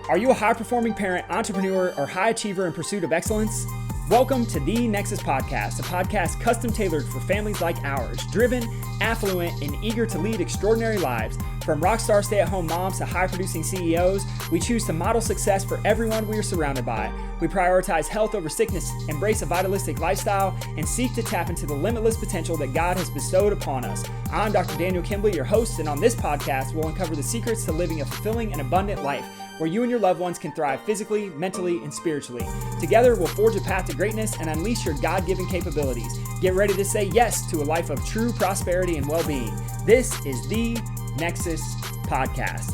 Are you a high-performing parent, entrepreneur, or high achiever in pursuit of excellence? Welcome to The Nexus Podcast, a podcast custom tailored for families like ours, driven, affluent, and eager to lead extraordinary lives. From rockstar stay-at-home moms to high-producing CEOs, we choose to model success for everyone we are surrounded by. We prioritize health over sickness, embrace a vitalistic lifestyle, and seek to tap into the limitless potential that God has bestowed upon us. I'm Dr. Daniel Kimbley, your host, and on this podcast, we'll uncover the secrets to living a fulfilling and abundant life, where you and your loved ones can thrive physically, mentally, and spiritually. Together, we'll forge a path to greatness and unleash your God-given capabilities. Get ready to say yes to a life of true prosperity and well-being. This is The Nexus Podcast.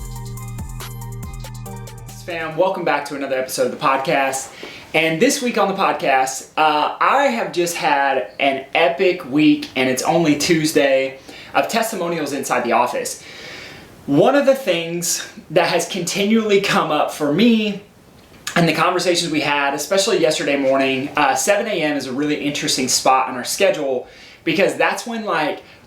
Fam, welcome back to another episode of the podcast. And this week on the podcast, I have just had an epic week, and it's only Tuesday, of testimonials inside the office. One of the things that has continually come up for me and the conversations we had, especially yesterday morning, 7 a.m. is a really interesting spot on our schedule because that's when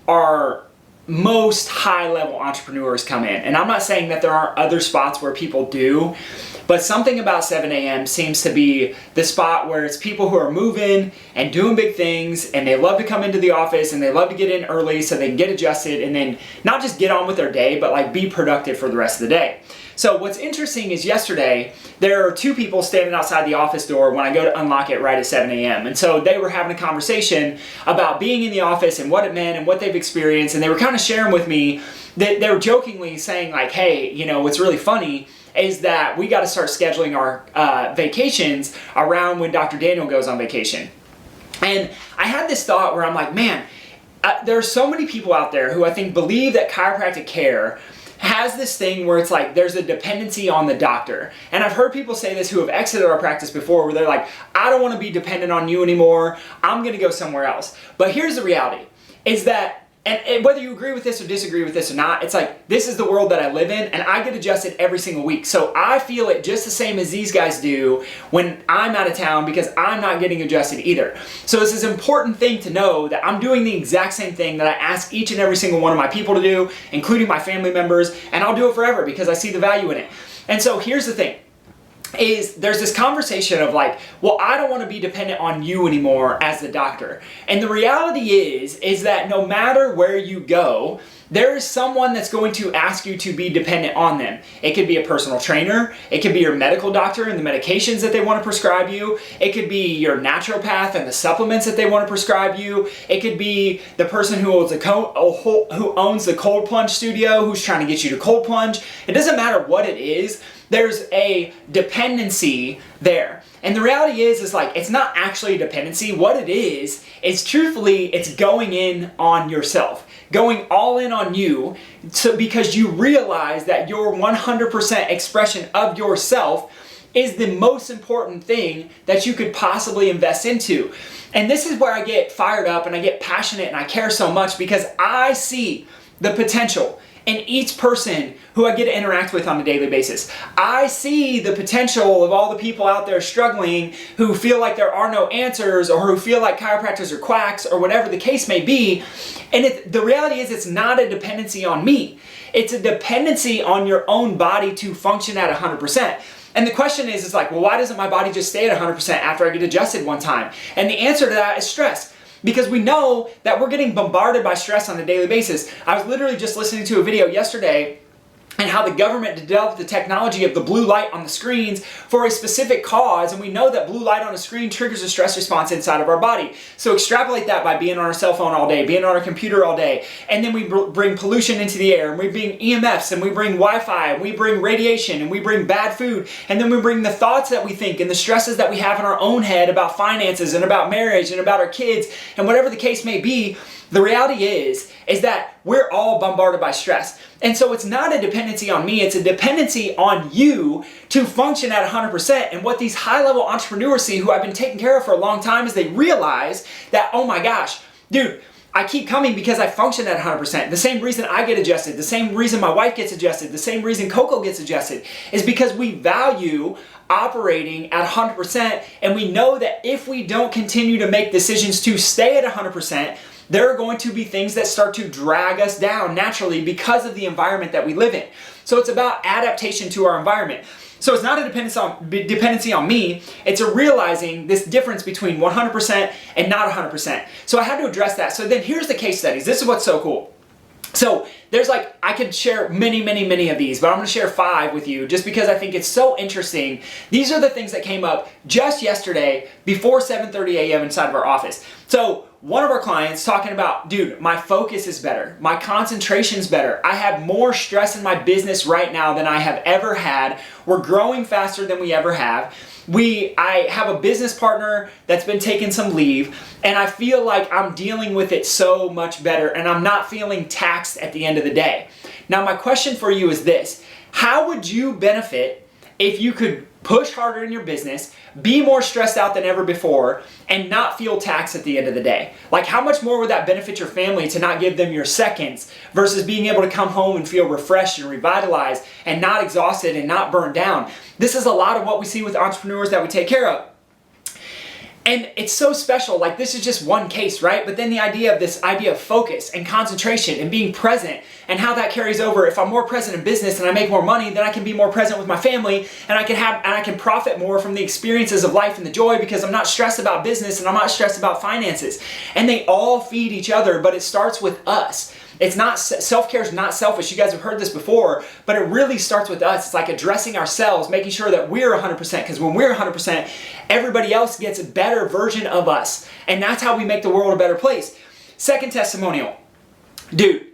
our most high-level entrepreneurs come in. And I'm not saying that there aren't other spots where people do, but something about 7 a.m. seems to be the spot where it's people who are moving and doing big things, and they love to come into the office and they love to get in early so they can get adjusted and then not just get on with their day, but be productive for the rest of the day. So what's interesting is yesterday, there are two people standing outside the office door when I go to unlock it right at 7 a.m. And so they were having a conversation about being in the office and what it meant and what they've experienced. And they were kind of sharing with me that they were jokingly saying hey, what's really funny is that we got to start scheduling our vacations around when Dr. Daniel goes on vacation. And I had this thought where I'm like, man, there are so many people out there who I think believe that chiropractic care has this thing where it's there's a dependency on the doctor. And I've heard people say this who have exited our practice before where they're like, I don't want to be dependent on you anymore. I'm going to go somewhere else. But here's the reality is that, and whether you agree with this or disagree with this or not, it's this is the world that I live in and I get adjusted every single week. So I feel it just the same as these guys do when I'm out of town because I'm not getting adjusted either. So it's this important thing to know that I'm doing the exact same thing that I ask each and every single one of my people to do, including my family members, and I'll do it forever because I see the value in it. And so here's the thing. There's this conversation of well, I don't want to be dependent on you anymore as the doctor. And the reality is that no matter where you go, there is someone that's going to ask you to be dependent on them. It could be a personal trainer. It could be your medical doctor and the medications that they want to prescribe you. It could be your naturopath and the supplements that they want to prescribe you. It could be the person who owns the cold plunge studio who's trying to get you to cold plunge. It doesn't matter what it is. There's a dependency there. And the reality is it's not actually a dependency. What it is truthfully, it's going in on yourself. Going all in on you because you realize that your 100% expression of yourself is the most important thing that you could possibly invest into. And this is where I get fired up and I get passionate and I care so much because I see the potential in each person who I get to interact with on a daily basis. I see the potential of all the people out there struggling who feel like there are no answers or who feel like chiropractors are quacks or whatever the case may be. And the reality is it's not a dependency on me. It's a dependency on your own body to function at 100%. And the question is well, why doesn't my body just stay at 100% after I get adjusted one time? And the answer to that is stress. Because we know that we're getting bombarded by stress on a daily basis. I was literally just listening to a video yesterday and how the government developed the technology of the blue light on the screens for a specific cause, and we know that blue light on a screen triggers a stress response inside of our body. So extrapolate that by being on our cell phone all day, being on our computer all day, and then we bring pollution into the air, and we bring EMFs, and we bring Wi-Fi, and we bring radiation, and we bring bad food, and then we bring the thoughts that we think and the stresses that we have in our own head about finances and about marriage and about our kids, and whatever the case may be. The reality is that we're all bombarded by stress. And so it's not a dependency on me, it's a dependency on you to function at 100%. And what these high-level entrepreneurs see, who I've been taking care of for a long time, is they realize that, oh my gosh, dude, I keep coming because I function at 100%. The same reason I get adjusted, the same reason my wife gets adjusted, the same reason Coco gets adjusted is because we value operating at 100%, and we know that if we don't continue to make decisions to stay at 100%, there are going to be things that start to drag us down naturally because of the environment that we live in. So it's about adaptation to our environment. So it's not a dependency on me, it's a realizing this difference between 100% and not 100%. So I had to address that. So then here's the case studies. This is what's so cool. So there's I could share many of these, but I'm going to share 5 with you just because I think it's so interesting. These are the things that came up just yesterday before 7:30 a.m. inside of our office. So one of our clients talking about, dude, my focus is better. My concentration's better. I have more stress in my business right now than I have ever had. We're growing faster than we ever have. I have a business partner that's been taking some leave, and I feel like I'm dealing with it so much better, and I'm not feeling taxed at the end of the day. Now, my question for you is this: how would you benefit if you could push harder in your business, be more stressed out than ever before, and not feel taxed at the end of the day? Like, how much more would that benefit your family to not give them your seconds versus being able to come home and feel refreshed and revitalized and not exhausted and not burned down? This is a lot of what we see with entrepreneurs that we take care of. And it's so special. Like, this is just one case, right? But then the idea of focus and concentration and being present, and how that carries over. If I'm more present in business and I make more money, then I can be more present with my family, and I can profit more from the experiences of life and the joy, because I'm not stressed about business and I'm not stressed about finances. And they all feed each other, but it starts with us. It's not, self-care is not selfish. You guys have heard this before, but it really starts with us. It's like addressing ourselves, making sure that we're 100%, because when we're 100%, everybody else gets a better version of us. And that's how we make the world a better place. Second testimonial. Dude,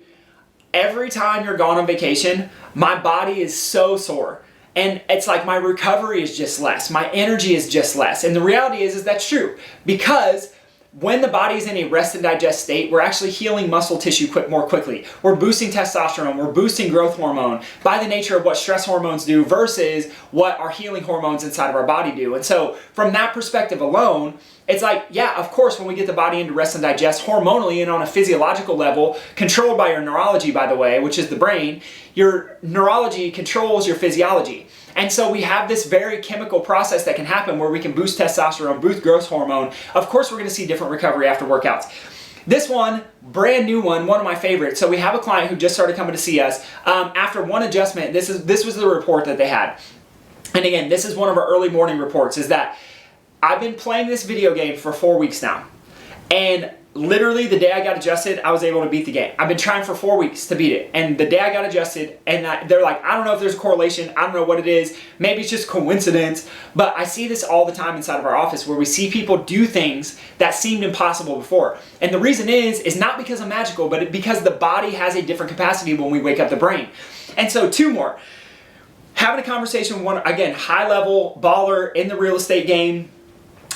every time you're gone on vacation, my body is so sore. And it's like my recovery is just less. My energy is just less. And the reality is that's true, because when the body is in a rest and digest state, we're actually healing muscle tissue more quickly. We're boosting testosterone, we're boosting growth hormone by the nature of what stress hormones do versus what our healing hormones inside of our body do. And so from that perspective alone, it's like, yeah, of course, when we get the body into rest and digest hormonally and on a physiological level, controlled by your neurology, by the way, which is the brain, your neurology controls your physiology. And so we have this very chemical process that can happen where we can boost testosterone, boost growth hormone. Of course, we're going to see different recovery after workouts. This one, brand new one of my favorites. So we have a client who just started coming to see us. After one adjustment, this was the report that they had. And again, this is one of our early morning reports, is that I've been playing this video game for 4 weeks now. And literally the day I got adjusted, I was able to beat the game. I've been trying for 4 weeks to beat it. And the day I got adjusted, and they're like, I don't know if there's a correlation. I don't know what it is. Maybe it's just coincidence. But I see this all the time inside of our office, where we see people do things that seemed impossible before. And the reason is not because I'm magical, but because the body has a different capacity when we wake up the brain. And so 2 more. Having a conversation with one, again, high level baller in the real estate game.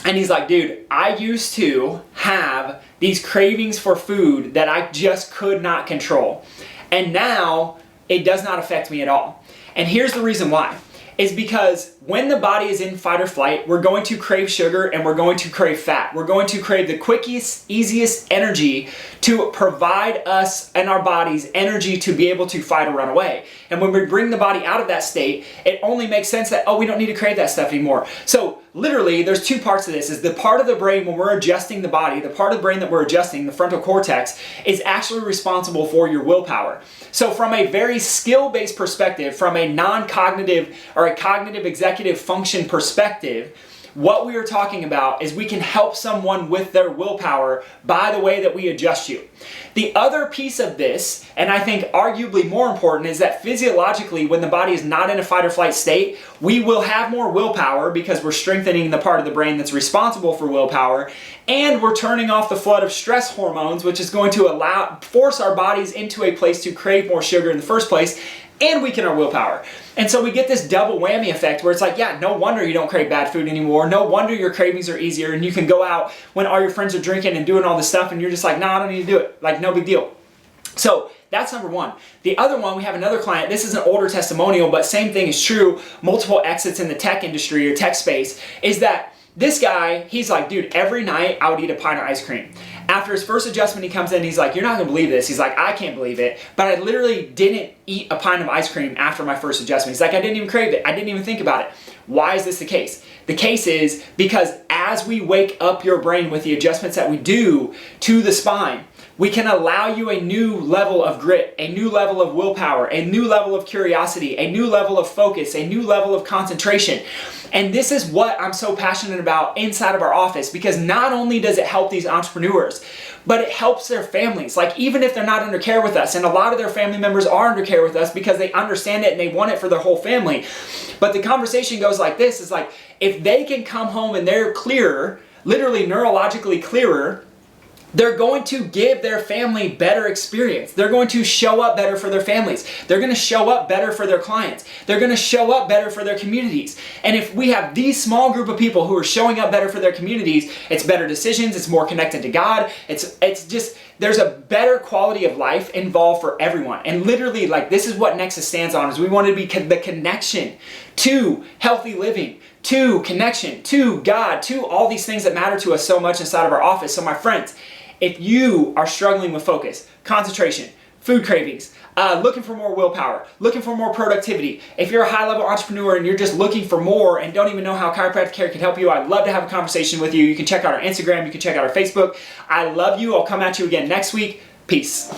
And he's like, dude, I used to have these cravings for food that I just could not control. And now it does not affect me at all. And here's the reason why. Is because when the body is in fight or flight, we're going to crave sugar and we're going to crave fat. We're going to crave the quickest, easiest energy to provide us and our bodies energy to be able to fight or run away. And when we bring the body out of that state, it only makes sense that, oh, we don't need to crave that stuff anymore. So literally, there's 2 parts of this. Is the part of the brain when we're adjusting the body, the part of the brain that we're adjusting, the frontal cortex, is actually responsible for your willpower. So from a very skill-based perspective, from a non-cognitive or a cognitive executive function perspective, what we are talking about is we can help someone with their willpower by the way that we adjust you. The other piece of this, and I think arguably more important, is that physiologically, when the body is not in a fight or flight state, we will have more willpower because we're strengthening the part of the brain that's responsible for willpower, and we're turning off the flood of stress hormones, which is going to force our bodies into a place to crave more sugar in the first place, and weaken our willpower. And so we get this double whammy effect where it's like, yeah, no wonder you don't crave bad food anymore. No wonder your cravings are easier, and you can go out when all your friends are drinking and doing all this stuff, and you're just like, no, I don't need to do it. Like, no big deal. So that's number one. The other one, we have another client. This is an older testimonial, but same thing is true. Multiple exits in the tech industry or tech space, is that this guy, he's like, dude, every night I would eat a pint of ice cream. After his first adjustment, he comes in, he's like, you're not gonna believe this. He's like, I can't believe it, but I literally didn't eat a pint of ice cream after my first adjustment. He's like, I didn't even crave it. I didn't even think about it. Why is this the case? The case is because as we wake up your brain with the adjustments that we do to the spine, We can allow you a new level of grit, a new level of willpower, a new level of curiosity, a new level of focus, a new level of concentration. And this is what I'm so passionate about inside of our office, because not only does it help these entrepreneurs, but it helps their families. Like, even if they're not under care with us, and a lot of their family members are under care with us because they understand it and they want it for their whole family. But the conversation goes like this, is like, if they can come home and they're clearer, literally neurologically clearer, they're going to give their family better experience. They're going to show up better for their families. They're going to show up better for their clients. They're going to show up better for their communities. And if we have these small group of people who are showing up better for their communities, it's better decisions, it's more connected to God, it's just, there's a better quality of life involved for everyone. And literally, like, this is what Nexus stands on, is we want to be the connection to healthy living, to connection, to God, to all these things that matter to us so much inside of our office. So my friends, if you are struggling with focus, concentration, food cravings, looking for more willpower, looking for more productivity, if you're a high-level entrepreneur and you're just looking for more and don't even know how chiropractic care can help you, I'd love to have a conversation with you. You can check out our Instagram, you can check out our Facebook. I love you. I'll come at you again next week. Peace.